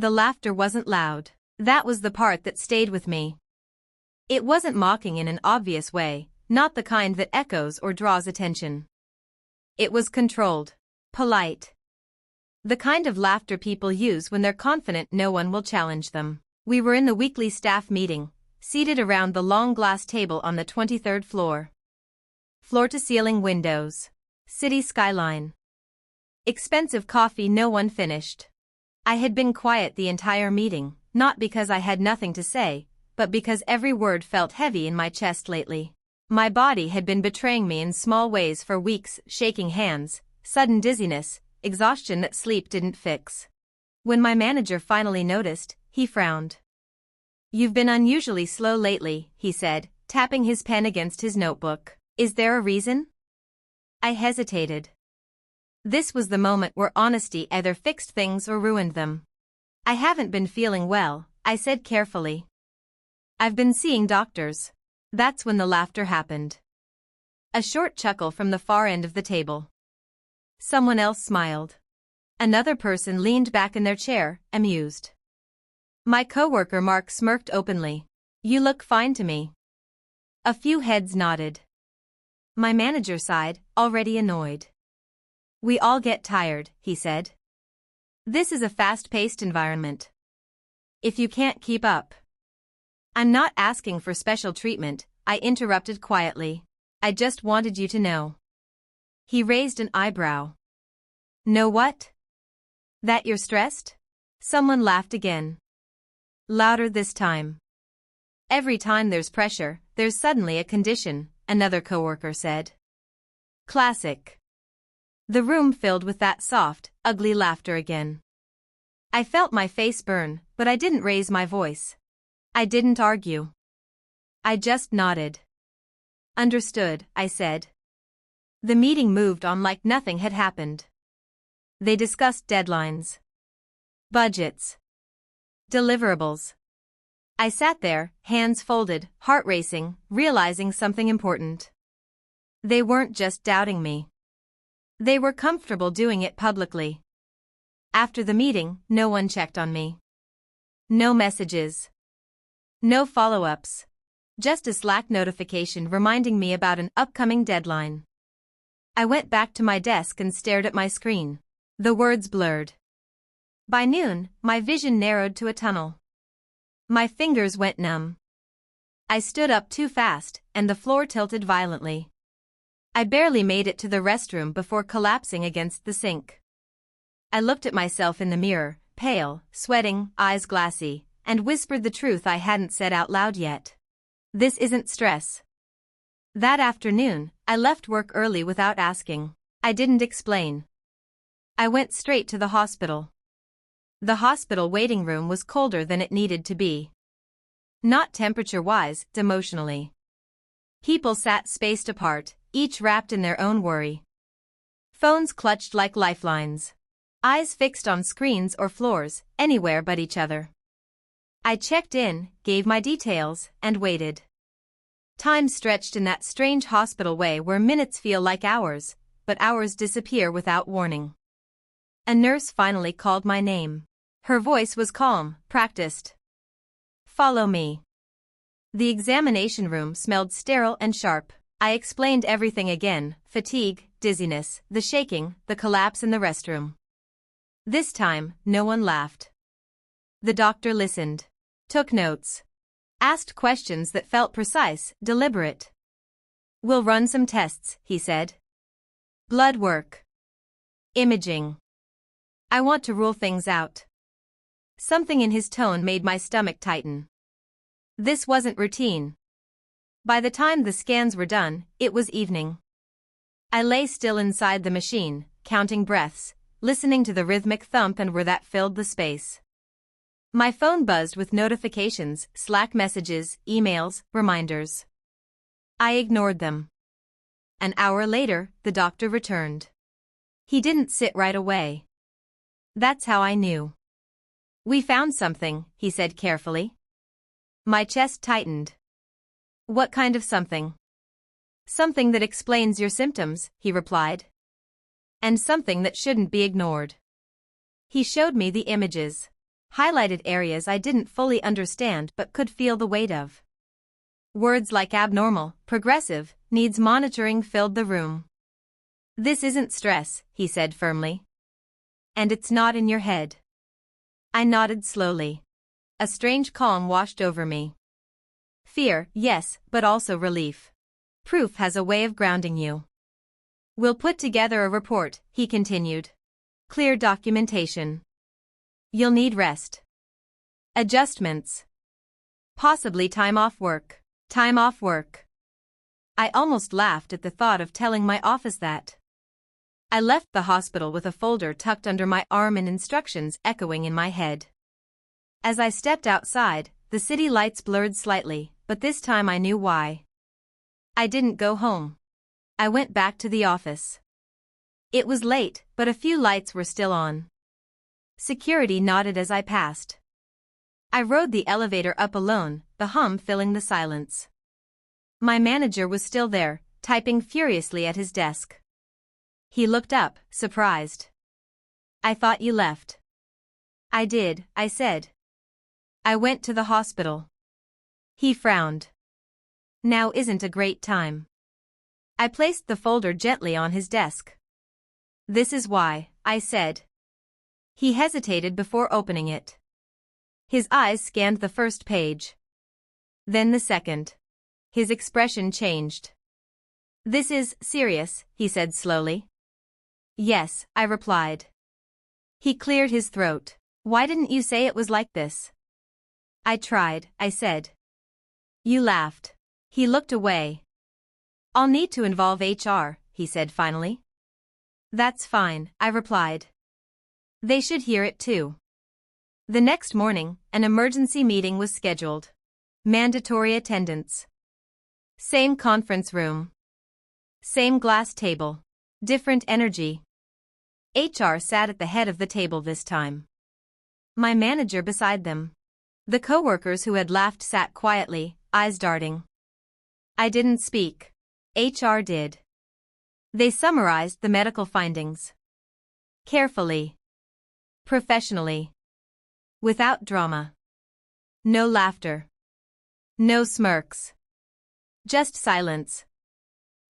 The laughter wasn't loud. That was the part that stayed with me. It wasn't mocking in an obvious way, not the kind that echoes or draws attention. It was controlled, polite. The kind of laughter people use when they're confident no one will challenge them. We were in the weekly staff meeting, seated around the long glass table on the 23rd floor. Floor-to-ceiling windows. City skyline. Expensive coffee no one finished. I had been quiet the entire meeting, not because I had nothing to say, but because every word felt heavy in my chest lately. My body had been betraying me in small ways for weeks: shaking hands, sudden dizziness, exhaustion that sleep didn't fix. When my manager finally noticed, he frowned. "You've been unusually slow lately," he said, tapping his pen against his notebook. "Is there a reason?" I hesitated. This was the moment where honesty either fixed things or ruined them. "I haven't been feeling well," I said carefully. "I've been seeing doctors." That's when the laughter happened. A short chuckle from the far end of the table. Someone else smiled. Another person leaned back in their chair, amused. My coworker Mark smirked openly. "You look fine to me." A few heads nodded. My manager sighed, already annoyed. "We all get tired," he said. "This is a fast-paced environment. If you can't keep up." "I'm not asking for special treatment," I interrupted quietly. "I just wanted you to know." He raised an eyebrow. "Know what?" "That you're stressed?" Someone laughed again. Louder this time. "Every time there's pressure, there's suddenly a condition," another coworker said. Classic. The room filled with that soft, ugly laughter again. I felt my face burn, but I didn't raise my voice. I didn't argue. I just nodded. "Understood," I said. The meeting moved on like nothing had happened. They discussed deadlines, budgets, deliverables. I sat there, hands folded, heart racing, realizing something important. They weren't just doubting me. They were comfortable doing it publicly. After the meeting, no one checked on me. No messages. No follow-ups. Just a Slack notification reminding me about an upcoming deadline. I went back to my desk and stared at my screen. The words blurred. By noon, my vision narrowed to a tunnel. My fingers went numb. I stood up too fast, and the floor tilted violently. I barely made it to the restroom before collapsing against the sink. I looked at myself in the mirror, pale, sweating, eyes glassy, and whispered the truth I hadn't said out loud yet. "This isn't stress." That afternoon, I left work early without asking. I didn't explain. I went straight to the hospital. The hospital waiting room was colder than it needed to be. Not temperature-wise, emotionally. People sat spaced apart, each wrapped in their own worry. Phones clutched like lifelines. Eyes fixed on screens or floors, anywhere but each other. I checked in, gave my details, and waited. Time stretched in that strange hospital way where minutes feel like hours, but hours disappear without warning. A nurse finally called my name. Her voice was calm, practiced. "Follow me." The examination room smelled sterile and sharp. I explained everything again: fatigue, dizziness, the shaking, the collapse in the restroom. This time, no one laughed. The doctor listened. Took notes. Asked questions that felt precise, deliberate. "We'll run some tests," he said. "Blood work. Imaging. I want to rule things out." Something in his tone made my stomach tighten. This wasn't routine. By the time the scans were done, it was evening. I lay still inside the machine, counting breaths, listening to the rhythmic thump and where that filled the space. My phone buzzed with notifications, Slack messages, emails, reminders. I ignored them. An hour later, the doctor returned. He didn't sit right away. That's how I knew. "We found something," he said carefully. My chest tightened. "What kind of something?" "Something that explains your symptoms," he replied. "And something that shouldn't be ignored." He showed me the images. highlighted areas I didn't fully understand but could feel the weight of. Words like abnormal, progressive, needs monitoring filled the room. "This isn't stress," he said firmly. "And it's not in your head." I nodded slowly. A strange calm washed over me. Fear, yes, but also relief. Proof has a way of grounding you. "We'll put together a report," he continued. "Clear documentation. You'll need rest. Adjustments. Possibly time off work." Time off work. I almost laughed at the thought of telling my office that. I left the hospital with a folder tucked under my arm and instructions echoing in my head. As I stepped outside, the city lights blurred slightly, but this time I knew why. I didn't go home. I went back to the office. It was late, but a few lights were still on. Security nodded as I passed. I rode the elevator up alone, the hum filling the silence. My manager was still there, typing furiously at his desk. He looked up, surprised. "I thought you left." "I did," I said. "I went to the hospital." He frowned. "Now isn't a great time." I placed the folder gently on his desk. "This is why," I said. He hesitated before opening it. His eyes scanned the first page. Then the second. His expression changed. "This is serious," he said slowly. "Yes," I replied. He cleared his throat. "Why didn't you say it was like this?" "I tried," I said. "You laughed." He looked away. "I'll need to involve HR," he said finally. "That's fine," I replied. "They should hear it too." The next morning, an emergency meeting was scheduled. Mandatory attendance. Same conference room. Same glass table. Different energy. HR sat at the head of the table this time. My manager beside them. The coworkers who had laughed sat quietly, eyes darting. I didn't speak. HR did. They summarized the medical findings. Carefully. Professionally. Without drama. No laughter. No smirks. Just silence.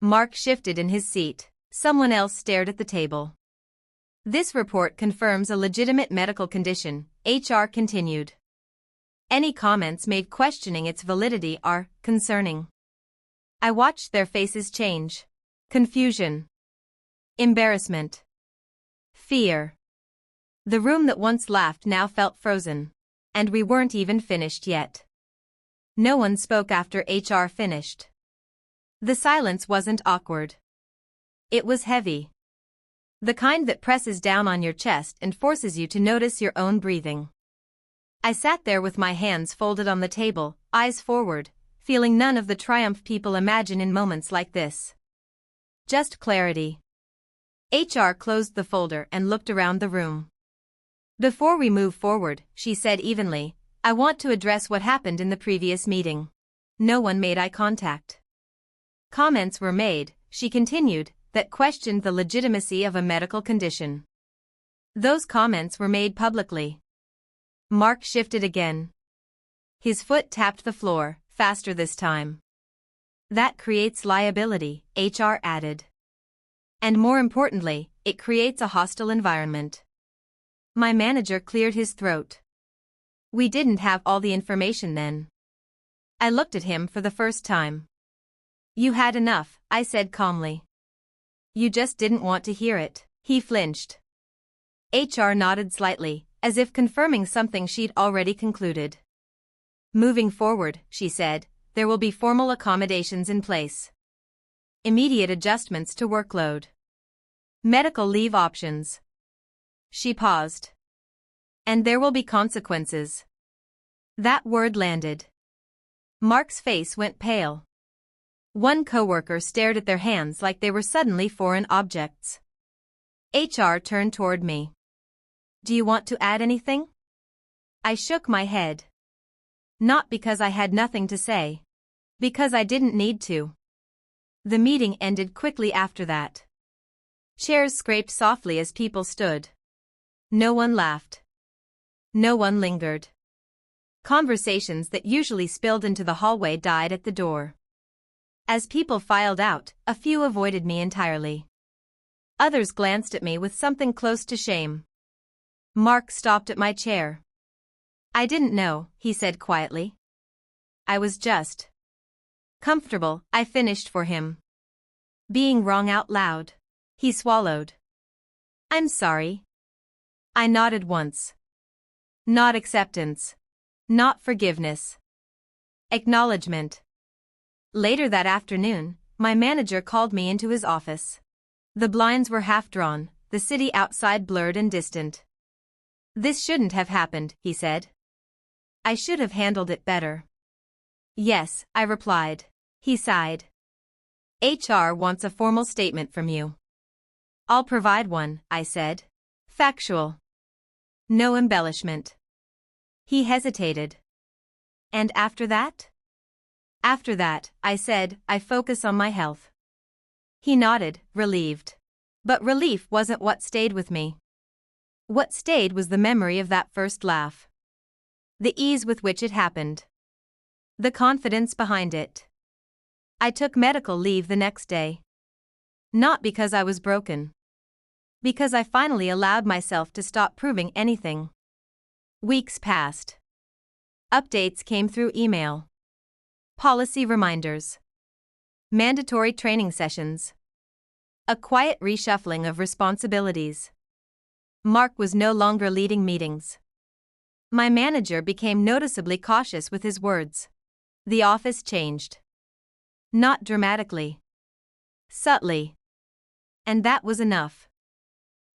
Mark shifted in his seat. Someone else stared at the table. "This report confirms a legitimate medical condition," HR continued. "Any comments made questioning its validity are concerning." I watched their faces change. Confusion. Embarrassment. Fear. The room that once laughed now felt frozen. And we weren't even finished yet. No one spoke after HR finished. The silence wasn't awkward. It was heavy. The kind that presses down on your chest and forces you to notice your own breathing. I sat there with my hands folded on the table, eyes forward, feeling none of the triumph people imagine in moments like this. Just clarity. HR closed the folder and looked around the room. "Before we move forward," she said evenly, "I want to address what happened in the previous meeting." No one made eye contact. Comments were made, she continued, that questioned the legitimacy of a medical condition. Those comments were made publicly. Mark shifted again. His foot tapped the floor, faster this time. "That creates liability," HR added. "And more importantly, it creates a hostile environment." My manager cleared his throat. "We didn't have all the information then." I looked at him for the first time. "You had enough," I said calmly. "You just didn't want to hear it." He flinched. HR nodded slightly, as if confirming something she'd already concluded. "Moving forward," she said, "there will be formal accommodations in place. Immediate adjustments to workload. Medical leave options." She paused. "And there will be consequences." That word landed. Mark's face went pale. One coworker stared at their hands like they were suddenly foreign objects. HR turned toward me. "Do you want to add anything?" I shook my head. Not because I had nothing to say. Because I didn't need to. The meeting ended quickly after that. Chairs scraped softly as people stood. No one laughed. No one lingered. Conversations that usually spilled into the hallway died at the door. As people filed out, a few avoided me entirely. Others glanced at me with something close to shame. Mark stopped at my chair. "I didn't know," he said quietly. "I was just comfortable," I finished for him. "Being wrong out loud." He swallowed. "I'm sorry." I nodded once. Not acceptance. Not forgiveness. Acknowledgement. Later that afternoon, my manager called me into his office. The blinds were half drawn, the city outside blurred and distant. "This shouldn't have happened," he said. "I should have handled it better." "Yes," I replied. He sighed. "HR wants a formal statement from you." "I'll provide one," I said. "Factual. No embellishment." He hesitated. "And after that?" "After that," I said, "I focus on my health." He nodded, relieved. But relief wasn't what stayed with me. What stayed was the memory of that first laugh. The ease with which it happened. The confidence behind it. I took medical leave the next day. Not because I was broken. Because I finally allowed myself to stop proving anything. Weeks passed. Updates came through email. Policy reminders. Mandatory training sessions. A quiet reshuffling of responsibilities. Mark was no longer leading meetings. My manager became noticeably cautious with his words. The office changed. Not dramatically. Subtly. And that was enough.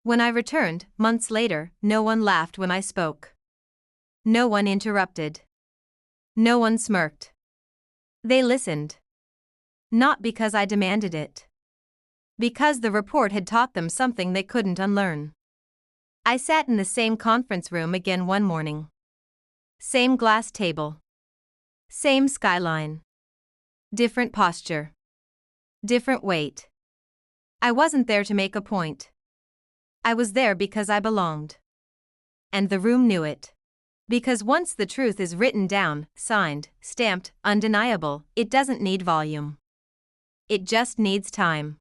When I returned, months later, no one laughed when I spoke. No one interrupted. No one smirked. They listened. Not because I demanded it. Because the report had taught them something they couldn't unlearn. I sat in the same conference room again one morning. Same glass table. Same skyline. Different posture. Different weight. I wasn't there to make a point. I was there because I belonged. And the room knew it. Because once the truth is written down, signed, stamped, undeniable, it doesn't need volume. It just needs time.